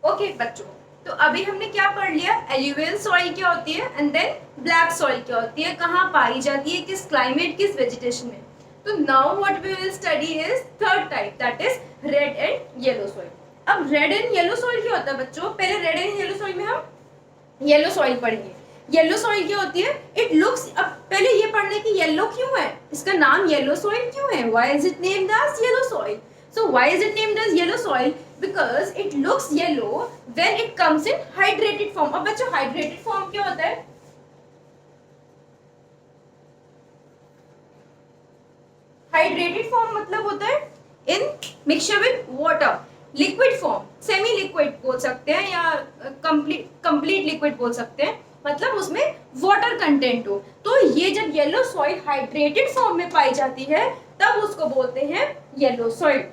Okay बच्चों, तो अभी हमने क्या पढ़ लिया, एल्यूवियल सॉइल क्या होती है एंड देन ब्लैक सॉइल क्या होती है, कहाँ पाई जाती है, किस क्लाइमेट, किस वेजिटेशन में। तो now what we will study is third type, that is red and yellow soil. अब रेड एंड येलो सॉइल क्या होता है बच्चों, पहले रेड एंड येलो सॉइल में हम येलो सॉइल पढ़ेंगे। येलो सॉइल क्या होती है, इट लुक्स, अब पहले ये पढ़ने की येलो क्यों है, इसका नाम येलो सॉइल क्यों है, why is it named as yellow soil. So why is it named as yellow soil? Because it looks yellow when it comes in hydrated form. अब बच्चों hydrated form क्या होता है, हाइड्रेटेड फॉर्म मतलब होता है इन mixture with water, liquid form, semi liquid बोल सकते हैं या कंप्लीट लिक्विड बोल सकते हैं, मतलब उसमें वाटर कंटेंट हो। तो ये जब येलो सॉइल हाइड्रेटेड फॉर्म में पाई जाती है तब उसको बोलते हैं येलो सॉइल।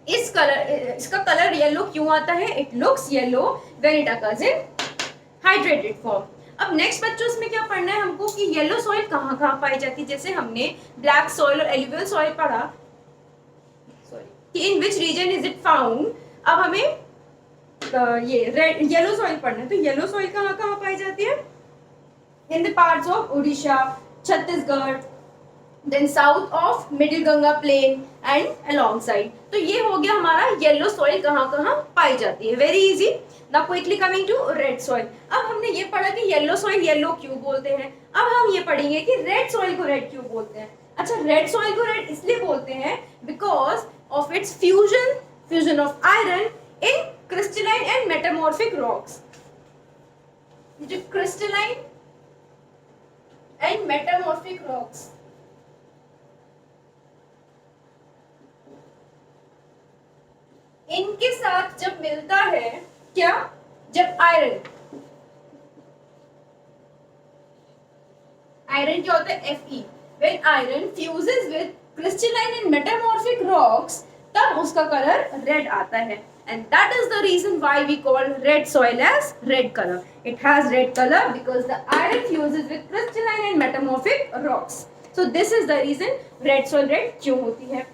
इसका कलर येलो क्यों आता है, it looks yellow when it occurs in hydrated form. अब नेक्स्ट बच्चों इसमें क्या पढ़ना है हमको कि येलो सॉइल कहाँ कहाँ पाई जाती है, जैसे हमने ब्लैक सॉइल और एल्यूवियल सॉइल पढ़ा, सॉरी, कि in which region is it found. अब हमें ये रेड येलो सॉइल पढ़ना है, तो येलो सॉइल कहाँ कहाँ पाई जाती है, in the parts of Orissa, Chhattisgarh, then south of middle Ganga plain and along side. तो ये हो गया हमारा येलो सॉइल कहाँ कहाँ पाई जाती है, very easy. Now quickly coming to red soil. अब हमने ये पढ़ा कि येलो सॉइल येलो क्यों बोलते हैं, अब हम ये पढ़ेंगे कि रेड सॉइल को रेड क्यों बोलते हैं। अच्छा, रेड सॉइल को रेड इसलिए बोलते हैं because of its fusion of iron in crystalline and metamorphic rocks. जो क्रिस्टलाइन एंड मेटामॉर्फिक रॉक्स, इनके साथ जब मिलता है क्या, जब आयरन क्या होता है Fe, when iron fuses with crystalline and metamorphic rocks, तब उसका कलर रेड आता है, and that is the reason why we call red soil as red color. It has red color because the iron fuses with crystalline and metamorphic rocks. So this is the reason red soil red क्यों होती है।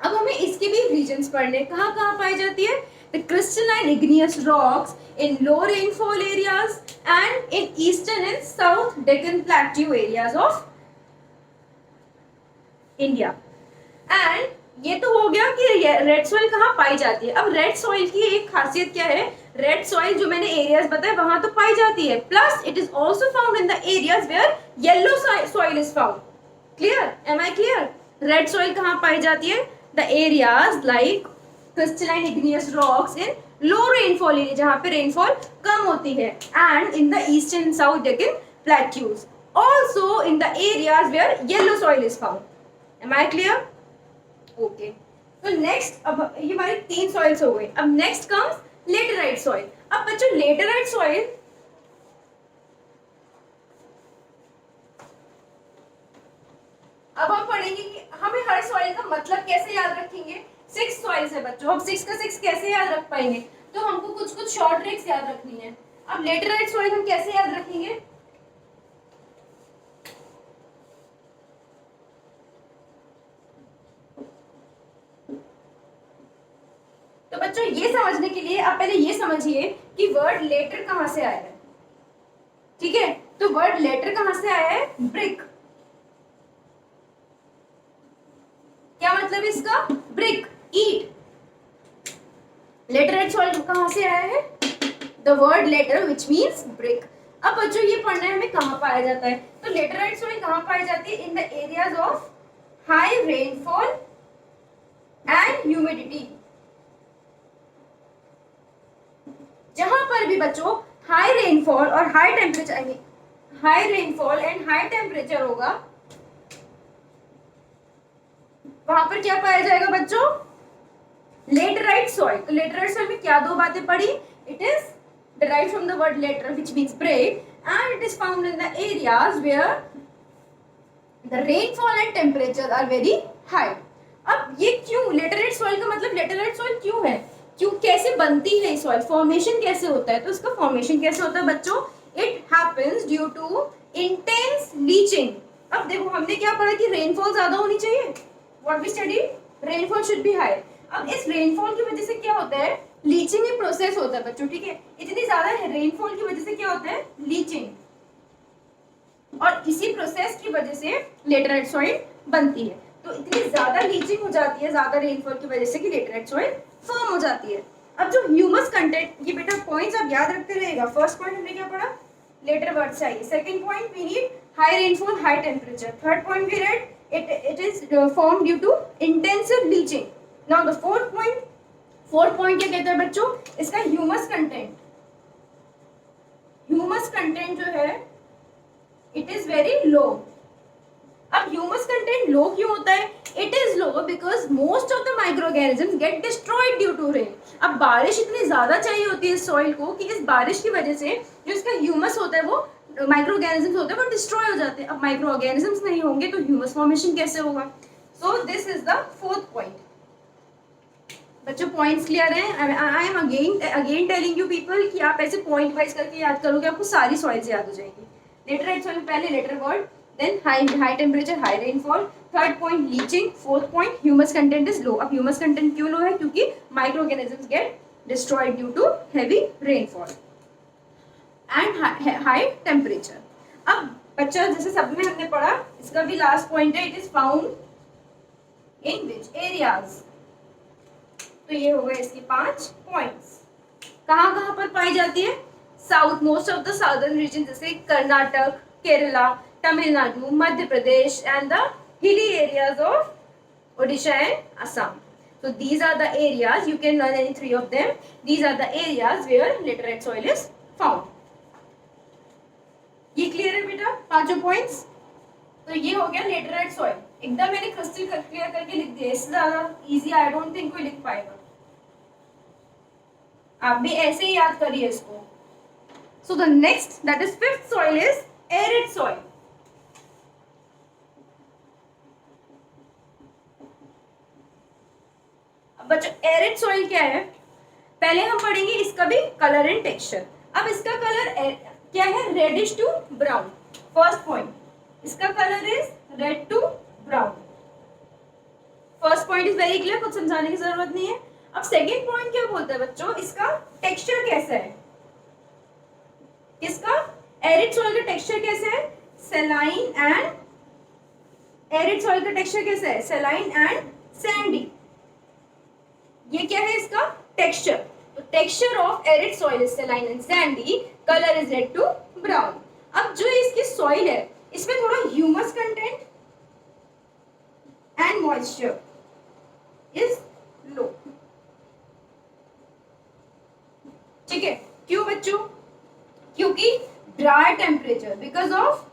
अब हमें इसके भी regions पढ़ने, कहाँ कहाँ पाई जाती है, the crystalline igneous rocks in low rainfall areas and in eastern and south Deccan plateau areas of India. And ये तो हो गया कि रेड सॉइल कहाँ पाई जाती है। अब रेड सॉइल की एक खासियत क्या है, रेड सॉइल जो मैंने एरियाज बताए वहां तो पाई जाती है, plus it is also found in the areas where yellow soil is found. Clear, am I clear. Red soil कहाँ पाई जाती है, the areas like crystalline igneous rocks in low rainfall area, जहाँ पे रेनफॉल कम होती है, and in the eastern and south Deccan plateaus, also in the areas where yellow soil is found. Am I clear? Okay. तो next, अब ये हमारी 3 soils हो गई। अब next comes laterite soil. अब बच्चों laterite soil अब हम पढ़ेंगे कि हमें हर सॉइल का मतलब कैसे याद रखेंगे। 6 सॉइल्स है बच्चों, अब 6 का 6 कैसे याद रख पाएंगे, तो हमको कुछ कुछ शॉर्ट ट्रिक्स याद रखनी है। अब लेटराइट सॉइल हम कैसे याद रखेंगे, तो बच्चों ये समझने के लिए आप पहले ये समझिए कि वर्ड लेटर कहां से आया है। ठीक है, तो वर्ड लेटर कहां से आया है, ब्रिक। क्या मतलब इसका, ब्रिक, ईट। लेटराइट सॉइल कहां से आया है, the word later which means brick. अब बच्चों ये पढ़ना है हमें कहां पाया जाता है, तो लेटराइट सॉइल कहां पाई जाती है, in the areas of high rainfall and humidity. जहां पर भी बच्चों हाई रेनफॉल और high temperature, high rainfall and high temperature होगा, वहां पर क्या पाया जाएगा बच्चों, लेटराइट सॉइल। तो लेटराइट सॉइल में क्या 2 बातें पढ़ी, it is derived from the word later which means break, and it is found in the areas where the rainfall and temperature are very high. अब ये क्यों लेटराइट सॉइल का मतलब, लेटराइट सॉइल क्यों है, क्यों, कैसे बनती है सॉइल, फॉर्मेशन कैसे होता है, तो इसका फॉर्मेशन कैसे होता है बच्चों, it happens due to intense leaching. अब देखो हमने क्या पढ़ा कि रेनफॉल ज्यादा होनी चाहिए, what we study, rainfall should be high. अब इस रेनफॉल की वजह से क्या होता है, लीचिंग प्रोसेस होता है बच्चों, ठीक है। इतनी ज्यादा रेनफॉल की वजह से क्या होता है, लीचिंग, और इसी प्रोसेस की वजह से लेटराइट सॉइल बनती है। तो इतनी ज्यादा लीचिंग हो जाती है ज्यादा रेनफॉल की वजह से कि लेटराइट सॉइल फॉर्म हो जाती है। अब जो ह्यूमस कंटेंट, ये बेटा पॉइंट्स आप याद रखते रहेगा। फर्स्ट पॉइंट हमने क्या पढ़ा, लेटर वर्ड चाहिए। Second point, we need high rainfall high temperature. Third point we red it is formed due to intensive bleaching. Now the fourth point क्या कहता है बच्चों, इसका ह्यूमस कंटेंट। ह्यूमस कंटेंट जो है इट इज वेरी लो। अब humus content लो क्यों होता है, it is low because most of the microorganisms get destroyed due to rain. अब बारिश इतनी ज्यादा चाहिए होती है सॉइल को कि इस बारिश की वजह से जो इसका ह्यूमस होता है वो माइक्रो ऑर्गेनिजम्स होते हैं वो डिस्ट्रॉय हो जाते हैं। अब माइक्रो ऑर्गेनिजम्स नहीं होंगे तो ह्यूमस फॉर्मेशन कैसे होगा। So this is the fourth point. बच्चों पॉइंट्स क्लियर हैं? I am again telling you people कि आप ऐसे पॉइंट वाइज करके याद करोगे, आपको सारी सॉइल्स याद हो जाएंगी। लेटराइट सॉइल, पहले later word, then high temperature high rainfall, third point leaching, fourth point humus content is low. अब ह्यूमस कंटेंट क्यों लो है, क्योंकि microorganisms get destroyed due to heavy rainfall and high temperature. अब बच्चा जैसे सब में हमने पढ़ा, इसका भी लास्ट पॉइंट है, it is found in which areas. तो ये हो गए इसके 5 पॉइंट्स। कहाँ कहाँ पर पाई जाती है, south, most of the southern region जैसे Karnataka, Kerala, Tamil Nadu, Madhya Pradesh and the hilly areas of Odisha and Assam. So these are the areas, you can learn any 3 of them. These are the areas where laterite soil is found. ये clear है बेटा 5 points. तो ये हो गया laterite soil, एकदम मैंने क्रिस्टल क्लियर करके लिख दिया। इससे ज्यादा इजी आई डोंट थिंक कोई लिख पाएगा। आप भी ऐसे ही याद करिए इसको। So the next that is fifth soil is arid soil. अब बच्चों एरिड सॉइल क्या है, पहले हम पढ़ेंगे इसका भी कलर एंड टेक्सचर। अब इसका कलर क्या है, reddish to brown. First point, इसका colour is red to brown. First point is very clear, कुछ समझाने की जरूरत नहीं है। अब सेकेंड पॉइंट क्या बोलता है बच्चों, इसका टेक्सचर कैसा है, इसका एरिड सॉइल का टेक्सचर कैसा है, सेलाइन एंड, एरिड सॉइल का टेक्सचर कैसा है, सेलाइन एंड सैंडी। ये क्या है इसका टेक्सचर। तो texture of arid soil is saline and sandy, colour is red to brown. अब जो इसकी सॉइल है इसमें थोड़ा humus content and moisture is low. ठीक है, क्यों बच्चों, क्योंकि dry temperature, because of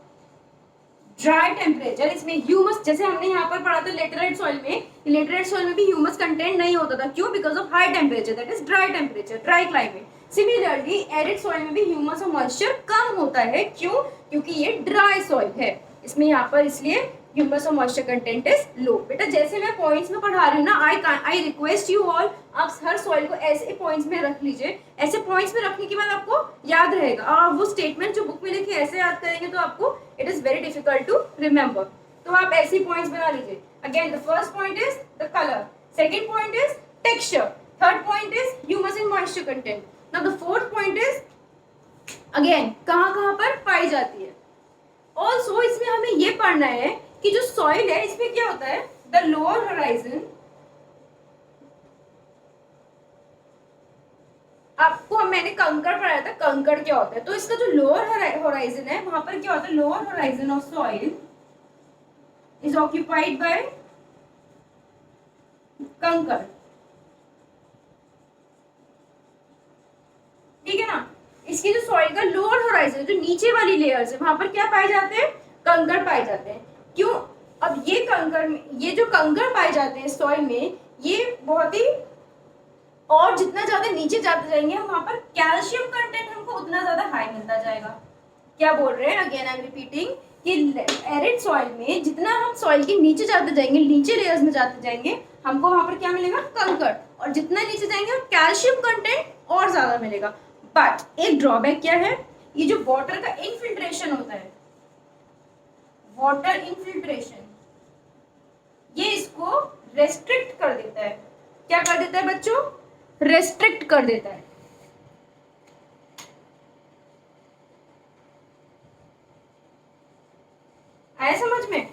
dry temperature इसमें ह्यूमस, जैसे हमने यहाँ पर पढ़ा था लेटराइट सॉइल में, लेटराइट सॉइल में भी ह्यूमस कंटेंट नहीं होता था। क्यों, because of high temperature, that is dry temperature, dry climate. Similarly arid soil में भी ह्यूमस और मॉइस्चर कम होता है। क्यों, क्योंकि ये ड्राई सॉइल है, इसमें यहाँ पर इसलिए ह्यूमस और मॉइस्चर कंटेंट इज लो। बेटा जैसे मैं पॉइंट्स में पढ़ा रही हूँ ना, आई रिक्वेस्ट यू ऑल, आप हर सॉइल को ऐसे पॉइंट्स में रख लीजिए। ऐसे पॉइंट्स में रखने के बाद आपको याद रहेगा, और वो स्टेटमेंट जो बुक में लिखे ऐसे याद करेंगे तो आपको it is very difficult to remember. तो आप ऐसे पॉइंट्स बना लीजिए। Again the first point is the colour, second point is texture, third point is humus and moisture content. Now the fourth point is again कहाँ कहाँ पर पाई जाती है। ऑल्सो इसमें हमें ये पढ़ना है कि जो सॉइल है इसमें क्या होता है, द लोअर होराइजन, आपको मैंने कंकड़ पढ़ाया था, कंकड़ क्या होता है। तो इसका जो लोअर होराइजन है वहां पर क्या होता है, lower horizon of soil is occupied by कंकड़। ठीक है ना, इसकी जो सॉइल का लोअर होराइजन, जो नीचे वाली लेयर्स है वहां पर क्या पाए जाते हैं, कंकड़ पाए जाते हैं। क्यों, अब ये कंकड़ में, ये जो कंकड़ पाए जाते हैं सॉइल में, ये बहुत ही, और जितना ज्यादा नीचे जाते जाएंगे हम वहां पर कैल्शियम कंटेंट हमको उतना ज्यादा हाई मिलता जाएगा। क्या बोल रहे हैं, अगेन आई एम रिपीटिंग कि एरिड सॉइल में जितना हम सॉइल के नीचे जाते जाएंगे, नीचे लेयर्स में जाते जाएंगे, हमको वहां पर क्या मिलेगा, कंकड़, और जितना नीचे जाएंगे कैल्शियम कंटेंट और ज्यादा मिलेगा। बट एक ड्रॉबैक क्या है, ये जो वाटर का इनफिल्ट्रेशन होता है, वाटर इनफिल्ट्रेशन, ये इसको रेस्ट्रिक्ट कर देता है। क्या कर देता है बच्चों, रेस्ट्रिक्ट कर देता है। आया समझ में?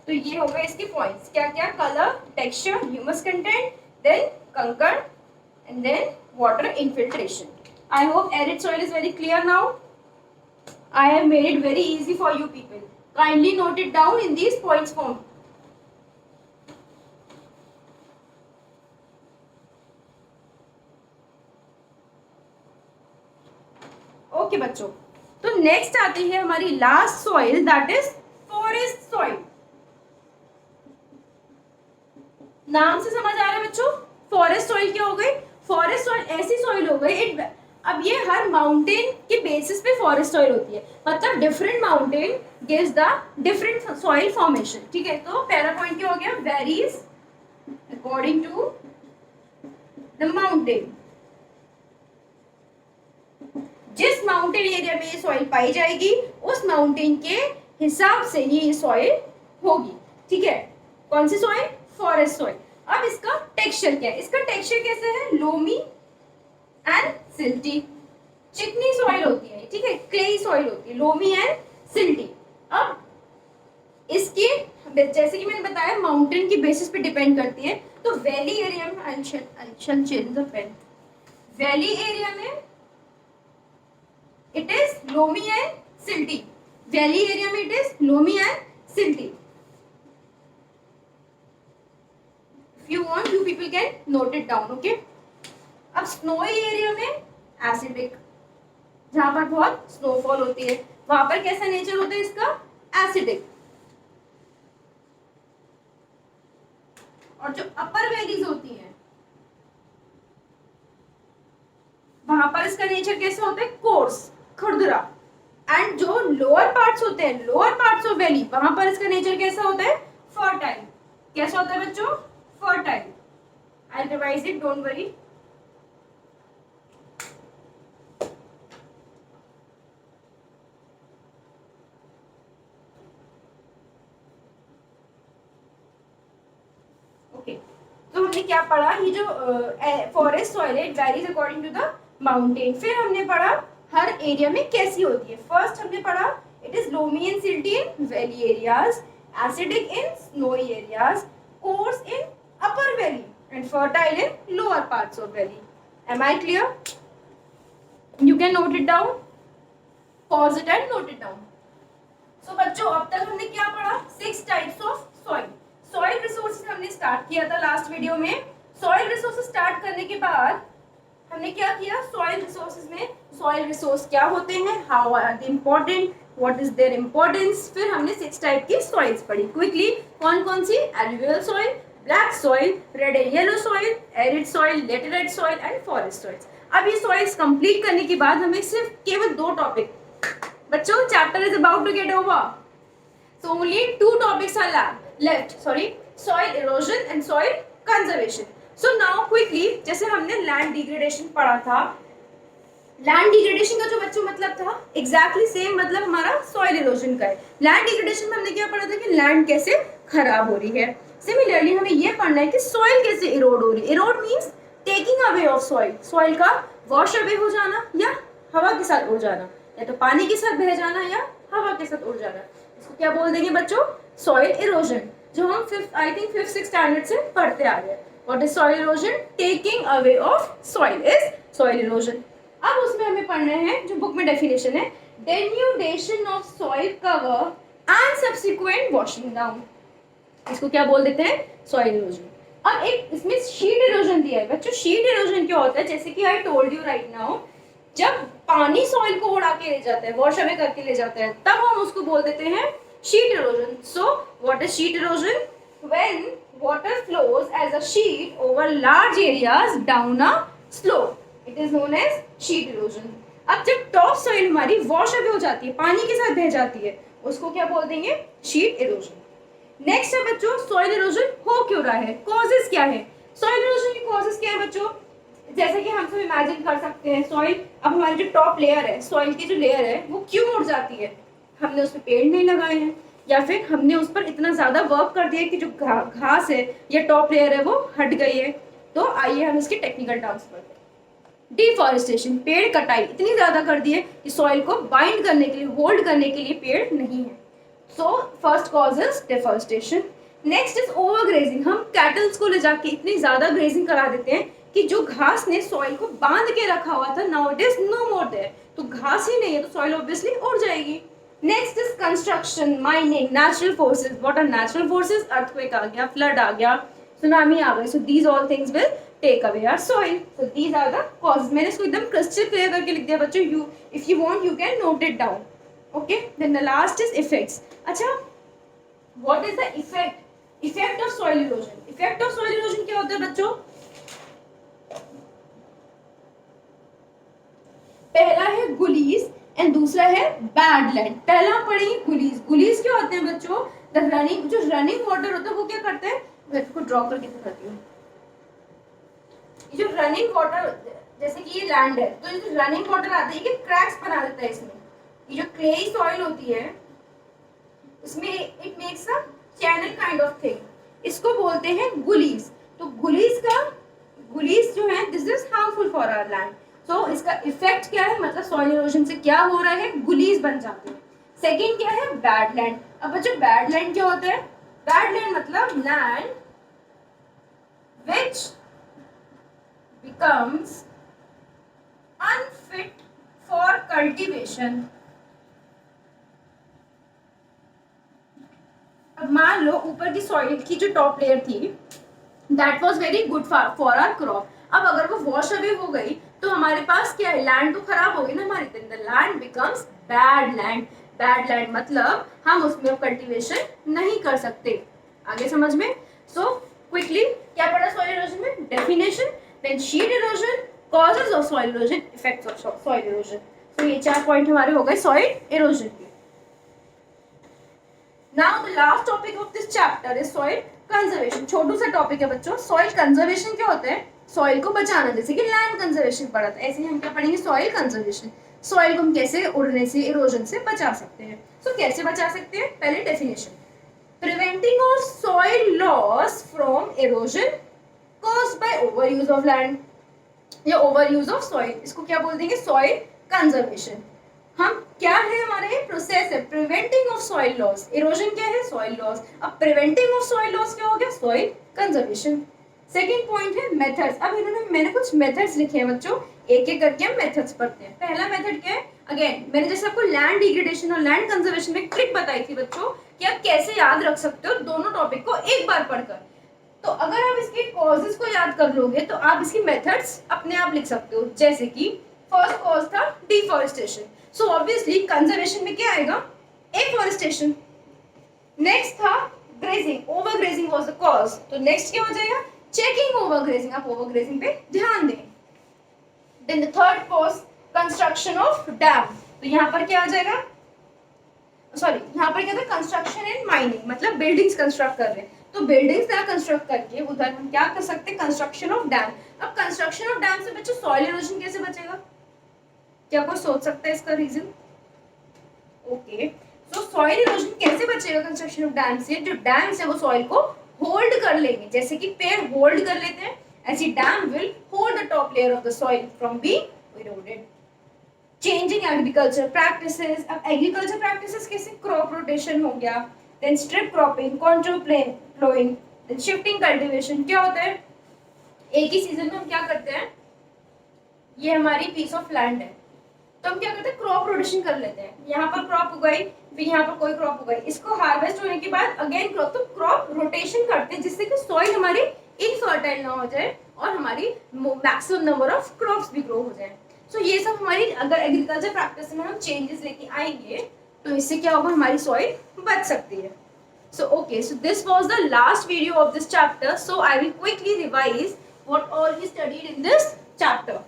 तो ये हो गए इसके पॉइंट्स, क्या क्या, colour, texture, humus content, then कंकड़ and then water infiltration. I hope arid soil is very clear now. I have made it very easy for you people. Kindly note it down in these points form. Okay बच्चों, तो next आती है हमारी last soil, that is forest soil. नाम से समझ आ रहा है बच्चों? फॉरेस्ट सॉइल क्या हो गई? फॉरेस्ट सॉइल ऐसी सॉइल हो गई, अब ये हर माउंटेन के बेसिस पे फॉरेस्ट सॉइल होती है, मतलब different mountain gives the different soil formation. ठीक है, तो पहला पॉइंट क्या हो गया? Varies according to the mountain. जिस माउंटेन एरिया में ये सॉइल पाई जाएगी उस माउंटेन के हिसाब से ये सॉइल होगी. ठीक है, कौन सी सॉइल? Forest soil. अब इसका टेक्सचर क्या है? इसका टेक्सचर कैसे है? Loamy and silty. चिकनी सॉइल होती है, ठीक है, क्लेई सॉइल होती है, लोमी एंड सिल्टी. अब इसकी जैसे कि मैंने बताया माउंटेन की बेसिस पे डिपेंड करती है. तो वैली एरिया में वैली एरिया में it is loamy and silty. Valley area में it is loamy and silty. If you want, you people can note it down, okay? अब snowy area में acidic, जहाँ पर बहुत snowfall होती है, वहां पर कैसा नेचर होता है इसका? acidic. और जो upper valleys होती हैं वहां पर इसका नेचर कैसा होता है? कोर्स, खुरदुरा. एंड जो लोअर पार्ट्स होते हैं, लोअर पार्ट्स ऑफ वैली, वहां पर इसका नेचर कैसा होता है? फर्टाइल. कैसा होता है बच्चों? Fertile. I revise it, don't worry. Okay, तो हमने क्या पढ़ा? ये जो फॉरेस्ट सॉइल है, it varies according to the mountain. फिर हमने पढ़ा हर एरिया में कैसी होती है. फर्स्ट हमने पढ़ा it is loamy and silty in valley areas, acidic in snowy areas, coarse in upper valley and fertile in lower parts of valley. Am I clear? You can note it down, pause it and note it down. So बच्चों, अब तक हमने क्या पढ़ा? 6 types of soil. Soil resources हमने start किया था last video में. सॉइल रिसोर्सेज स्टार्ट करने के बाद हमने क्या किया? सॉइल रिसोर्सेज में सॉइल रिसोर्स क्या होते हैं, how are they important, what is their importance. फिर हमने 6 टाइप की सॉइल्स पढ़ी क्विकली. कौन कौन सी? Alluvial soil, black soil, red and yellow soil, arid soil, laterite soil and forest soils. अब ये सॉइल्स कंप्लीट करने के बाद हमें सिर्फ केवल 2 टॉपिक बच्चों, chapter is about to get over. So only 2 topics are left, sorry, soil erosion and soil conservation. So now quickly, जैसे हमने लैंड डिग्रेडेशन पढ़ा था, लैंड डिग्रेडेशन का जो बच्चों मतलब था एग्जैक्टली सेम मतलब हमारा सॉइल इरोजन का है. लैंड डिग्रेडेशन में हमने क्या पढ़ा था कि लैंड कैसे खराब हो रही है. सिमिलरली हमें ये पढ़ना है कि सॉइल कैसे इरोड हो रही है. Erode means taking away of soil, soil का वॉश अवे हो जाना या हवा के साथ उड़ जाना, या तो पानी के साथ बह जाना या हवा के साथ उड़ जाना. इसको क्या बोल देंगे बच्चों? सॉइल इरोजन, जो हम आई थिंक 5th-6th स्टैंडर्ड से पढ़ते आ रहे हैं. What is soil erosion? Taking away of soil is soil erosion. अब उसमें हमें पढ़ना है जो बुक में डेफिनेशन है, denudation of soil cover and subsequent washing down. इसको क्या बोल देते हैं? Soil erosion. अब एक इसमें शीट इरोजन दिया है बच्चों. शीट इरोजन क्या होता है? जैसे कि I told you right now, जब पानी सॉइल को उड़ा के ले जाता है, वॉश अवे करके ले जाता है, तब हम उसको बोल देते हैं sheet erosion. So what is sheet erosion? When water flows as a sheet over large areas down a slope, it is known as sheet erosion. अब जब टॉप सॉइल हमारी वॉश अवे हो जाती है, पानी के साथ बह जाती है, उसको क्या बोल देंगे? Sheet erosion. नेक्स्ट है बच्चों, सॉइल इरोजन हो क्यों रहा है? कॉजेस क्या है? सॉइल इरोजन की कॉजेस क्या है बच्चों? जैसे कि हम सब इमेजिन कर सकते हैं, सॉइल, अब हमारी जो टॉप लेयर है, सॉइल की जो लेयर है वो क्यों उड़ जाती है? हमने उस पर पेड़ नहीं लगाए हैं, या फिर हमने उस पर इतना ज़्यादा वर्क कर दिया कि जो घास है या टॉप लेयर है वो हट गई है. तो आइए हम इसके टेक्निकल टर्म्स पढ़ते हैं. डिफॉरेस्टेशन, पेड़ कटाई इतनी ज्यादा कर दी है कि सॉइल को बाइंड करने के लिए, होल्ड करने के लिए पेड़ नहीं है। So first cause is deforestation. Next is overgrazing, हम कैटल्स को ले जाके इतनी ज्यादा ग्रेजिंग करा देते हैं कि जो घास ने सॉइल को बांध के रखा हुआ था, now it is no more there, तो घास ही नहीं है तो सॉइल ऑब्वियसली उड़ जाएगी। Next is construction, mining, natural forces. What are natural forces? Earthquake आ गया, फ्लड आ गया, सुनामी आ गई, so these all things will take away our soil. So these are the causes. मैंने इसको एकदम क्रिस्टल क्लियर करके लिख दिया बच्चों, you if you want you can note it down. Okay, then the last is effects. अच्छा, what is the effect? Effect of soil erosion. Effect of soil erosion क्या होता है बच्चों? पहला है गुलीज एंड दूसरा है बैडलैंड। पहला पढ़ेंगे गुलीज। गुलीज क्या होते हैं बच्चों? द रनिंग, जो रनिंग वाटर होता है वो क्या करते हैं, मैं इसको ड्रॉ करके दिखाती हूँ। जो रनिंग वाटर, जैसे कि ये लैंड है, तो ये रनिंग वाटर आता है कि क्रैक्स बना देता है इसमें। ये जो क्लेई सॉइल होती है इसमें it makes a channel kind of thing, इसको बोलते हैं गुलीज। तो गुलीज जो है this is harmful for our land. तो इसका इफेक्ट क्या है, मतलब सॉइल इरोजन से क्या हो रहा है, गुलीज बन जाते हैं। सेकेंड क्या है, बैडलैंड। अब बच्चों बैडलैंड क्या होता है? बैडलैंड मतलब land which becomes unfit for cultivation। अब मान लो ऊपर की सॉइल की जो टॉप लेयर थी that was very good for our crop, अब अगर वो वॉश अवे हो गई तो हमारे पास क्या है, लैंड तो खराब हो गई ना हमारी, then the land becomes bad land. Bad land मतलब हम उसमें कल्टीवेशन नहीं कर सकते। आगे समझ में? सो क्विकली क्या पढ़ा सॉइल इरोजन में? Definition, then sheet erosion, causes of soil erosion, effects of soil erosion। तो ये 4 पॉइंट हमारे हो गए soil erosion के। Now the last topic of this chapter is soil conservation। छोटू सा टॉपिक है बच्चों। soil conservation क्या होता है? soil को बचाना, जैसे कि land conservation पढ़ा था, ऐसे ही हम क्या पढ़ेंगे, soil conservation। soil को हम कैसे उड़ने से, erosion से बचा सकते हैं। so कैसे बचा सकते हैं? पहले definition, preventing of soil loss from erosion caused by overuse of land या overuse of soil, इसको क्या बोल देंगे, soil conservation। हम क्या है, हमारे प्रोसेस है preventing of soil loss, erosion क्या है, soil loss। अब preventing of soil loss क्या हो गया, soil conservation। सेकेंड पॉइंट है मेथड्स। अब इन्होंने, मैंने कुछ मेथड्स लिखे हैं बच्चों, एक एक करके हम मेथड्स पढ़ते हैं। पहला मेथड क्या है, अगेन मैंने जैसे आपको लैंड डिग्रेडेशन और लैंड कंजर्वेशन में ट्रिक बताई थी बच्चों कि आप कैसे याद रख सकते हो दोनों टॉपिक को एक बार पढ़कर। तो अगर आप इसके कॉजेस को याद कर लोगे तो आप इसकी मेथड्स अपने आप लिख सकते हो। जैसे कि फर्स्ट कॉज था डिफॉरेस्टेशन, सो ऑब्वियसली कंजर्वेशन में क्या आएगा, एफॉरेस्टेशन। नेक्स्ट था grazing, over grazing was the cause, तो नेक्स्ट क्या हो जाएगा, चेकिंग ओवर ग्रेजिंग, आप ओवर ग्रेजिंग पे ध्यान दें। Then the third cause construction of dam, तो यहाँ पर क्या आ जाएगा, सॉरी यहाँ पर क्या था, कंस्ट्रक्शन एंड माइनिंग, मतलब बिल्डिंग्स कंस्ट्रक्ट कर रहे हैं, तो बिल्डिंग्स ना कंस्ट्रक्ट करके उधर हम क्या कर सकते हैं, कंस्ट्रक्शन ऑफ डैम। अब कंस्ट्रक्शन ऑफ डैम से बच्चों सॉइल इरोजन कैसे बचेगा, क्या कोई सोच सकता है इसका reason? Okay, so soil erosion कैसे बचेगा कंस्ट्रक्शन ऑफ डैम से, जो डैम से वो सॉइल को होल्ड कर लेंगे, जैसे कि पेड़ होल्ड कर लेते हैं, ऐसी dam will hold the top layer of the soil from being eroded. Changing agriculture practices, अब एग्रीकल्चर प्रैक्टिसेस कैसे, क्रॉप रोटेशन हो गया, then strip cropping, कॉन्ट्रो ploughing, then shifting cultivation. क्या होता है, एक ही सीजन में हम क्या करते हैं, ये हमारी पीस ऑफ लैंड है तो हम क्या करते हैं, क्रॉप रोटेशन कर लेते हैं, यहाँ पर क्रॉप उगाई, फिर यहाँ पर कोई क्रॉप उगाई, इसको हार्वेस्ट होने के बाद अगेन क्रॉप, तो क्रॉप रोटेशन करते हैं जिससे कि सॉइल हमारी इनफर्टाइल ना हो जाए और हमारी मैक्सिमम नंबर ऑफ क्रॉप्स भी ग्रो हो जाए। सो ये सब हमारी अगर एग्रीकल्चर प्रैक्टिस में हम चेंजेस लेके आएंगे तो इससे क्या होगा, हमारी सॉइल बच सकती है। So okay, so this was the last video of this chapter, so I will quickly revise what all we studied in this chapter.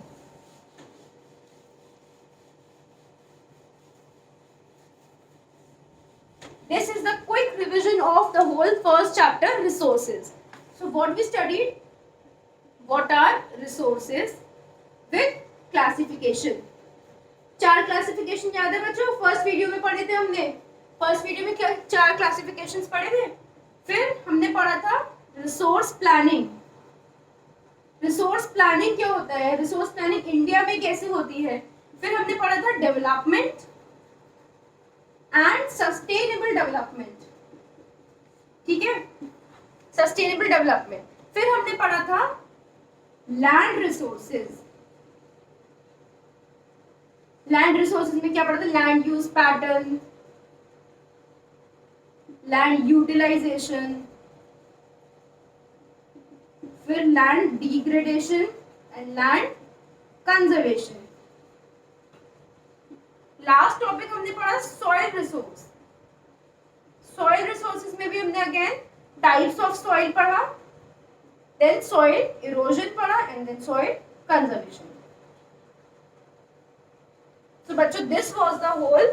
This is the quick revision of the whole first chapter, resources. So what we studied, what are resources with classification। 4 classification याद है बच्चों, first video में पढ़े थे हमने, first video में क्या 4 classifications पढ़े थे। फिर हमने पढ़ा था रिसोर्स प्लानिंग, रिसोर्स प्लानिंग क्या होता है, रिसोर्स प्लानिंग इंडिया में कैसे होती है। फिर हमने पढ़ा था डेवलपमेंट एंड सस्टेनेबल डेवलपमेंट, ठीक है, सस्टेनेबल डेवलपमेंट। फिर हमने पढ़ा था लैंड रिसोर्सेज, लैंड रिसोर्सेज में क्या पढ़ा था, land use pattern, land utilization, फिर land degradation and land conservation. Last topic हमने पढ़ा सॉइल रिसोर्स। सॉइल रिसोर्सेज में भी हमने अगेन टाइप्स ऑफ सॉइल पढ़ा, देन सॉइल इरोजन पढ़ा एंड देन सॉइल कंजर्वेशन। तो बच्चों this was the whole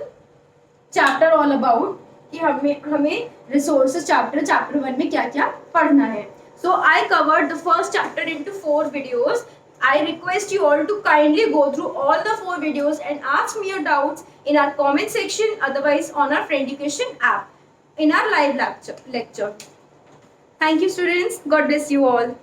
chapter all about कि हमें रिसोर्सेज चैप्टर 1 में क्या क्या पढ़ना है। So I covered the first chapter into 4 videos. I request you all to kindly go through all the 4 videos and ask me your doubts in our comment section, otherwise on our Friend Education app in our live lecture. Thank you students. God bless you all.